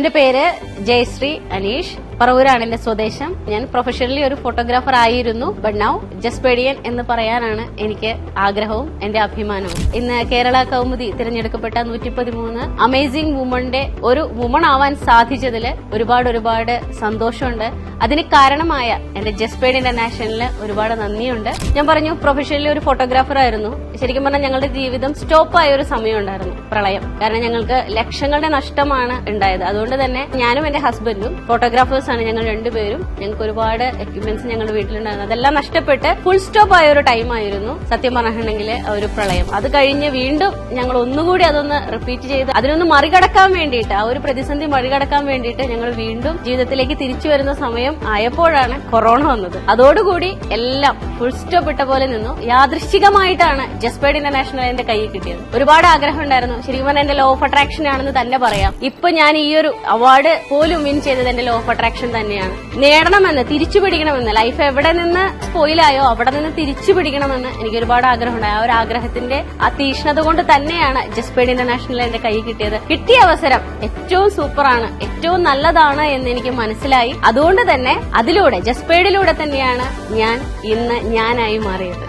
എന്റെ പേര് ജയശ്രീ അനീഷ്. പറവൂരാണ് എന്റെ സ്വദേശം. ഞാൻ പ്രൊഫഷണലി ഒരു ഫോട്ടോഗ്രാഫർ ആയിരുന്നു. ബട്ട് നൗ ജസ്പേഡിയൻ എന്ന് പറയാനാണ് എനിക്ക് ആഗ്രഹവും എന്റെ അഭിമാനവും. ഇന്ന് കേരള കൗമുദി തിരഞ്ഞെടുക്കപ്പെട്ട 113 അമേസിംഗ് വുമന്റെ ഒരു വുമൺ ആവാൻ സാധിച്ചതിൽ ഒരുപാട് സന്തോഷമുണ്ട്. അതിന് കാരണമായ എന്റെ ജസ്പേഡ് ഇന്റർനാഷണലിന് ഒരുപാട് നന്ദിയുണ്ട്. ഞാൻ പറഞ്ഞു പ്രൊഫഷണലി ഒരു ഫോട്ടോഗ്രാഫർ ആയിരുന്നു. ശരിക്കും പറഞ്ഞാൽ ഞങ്ങളുടെ ജീവിതം സ്റ്റോപ്പായ ഒരു സമയം ഉണ്ടായിരുന്നു, പ്രളയം. കാരണം ഞങ്ങൾക്ക് ലക്ഷങ്ങളുടെ നഷ്ടമാണ് ഉണ്ടായത്. അതുകൊണ്ട് തന്നെ ഞാനും എന്റെ ഹസ്ബൻഡും ഫോട്ടോഗ്രാഫേഴ്സ് ആണ്. ഞങ്ങൾ രണ്ടുപേരും. ഞങ്ങൾക്ക് ഒരുപാട് എക്യുപ്മെന്റ്സ് ഞങ്ങളുടെ വീട്ടിലുണ്ടായിരുന്നു. അതെല്ലാം നഷ്ടപ്പെട്ട് ഫുൾ സ്റ്റോപ്പ് ആയ ഒരു ടൈം ആയിരുന്നു സത്യം പറഞ്ഞിട്ടുണ്ടെങ്കിൽ ഒരു പ്രളയം. അത് കഴിഞ്ഞ് വീണ്ടും ഞങ്ങൾ ഒന്നുകൂടി അതൊന്ന് റിപ്പീറ്റ് ചെയ്ത് അതിനൊന്ന് മറികടക്കാൻ വേണ്ടിയിട്ട്, ആ ഒരു പ്രതിസന്ധി മറികടക്കാൻ വേണ്ടിയിട്ട് ഞങ്ങൾ വീണ്ടും ജീവിതത്തിലേക്ക് തിരിച്ചു വരുന്ന സമയം ആയപ്പോഴാണ് കൊറോണ വന്നത്. അതോടുകൂടി എല്ലാം ഫുൾ സ്റ്റോപ്പ് ഇട്ട പോലെ നിന്നു. യാദൃശ്ചികമായിട്ടാണ് ജസ്പേഡ് ഇന്റർനാഷണൽ എന്റെ കയ്യിൽ കിട്ടിയത്. ഒരുപാട് ആഗ്രഹം ഉണ്ടായിരുന്നു. ശരിക്കും പറഞ്ഞാൽ എന്റെ ലോ ഓഫ് അട്രാക്ഷൻ ആണെന്ന് തന്നെ പറയാം. ഇപ്പൊ ഞാൻ ഈ ഒരു അവാർഡ് പോലും വിൻ ചെയ്തത് എന്റെ ലോ ഓഫ് അട്രാക്ഷൻ തന്നെയാണ്. നേടണമെന്ന്, തിരിച്ചു പിടിക്കണമെന്ന്, ലൈഫ് എവിടെ നിന്ന് സ്പോയിലായോ അവിടെ നിന്ന് തിരിച്ചു പിടിക്കണമെന്ന് എനിക്ക് ഒരുപാട് ആഗ്രഹമുണ്ടായി. ആ ഒരു ആഗ്രഹത്തിന്റെ ആ തീഷ്ണത കൊണ്ട് തന്നെയാണ് ജസ്പേഡ് ഇന്റർനാഷണൽ എന്റെ കയ്യിൽ കിട്ടിയത്. കിട്ടിയ അവസരം ഏറ്റവും സൂപ്പറാണ്, ഏറ്റവും നല്ലതാണ് എന്ന് എനിക്ക് മനസ്സിലായി. അതുകൊണ്ട് തന്നെ അതിലൂടെ ജസ്പേഡിലൂടെ തന്നെയാണ് ഞാൻ ഇന്ന് ഞാനായി മാറിയത്.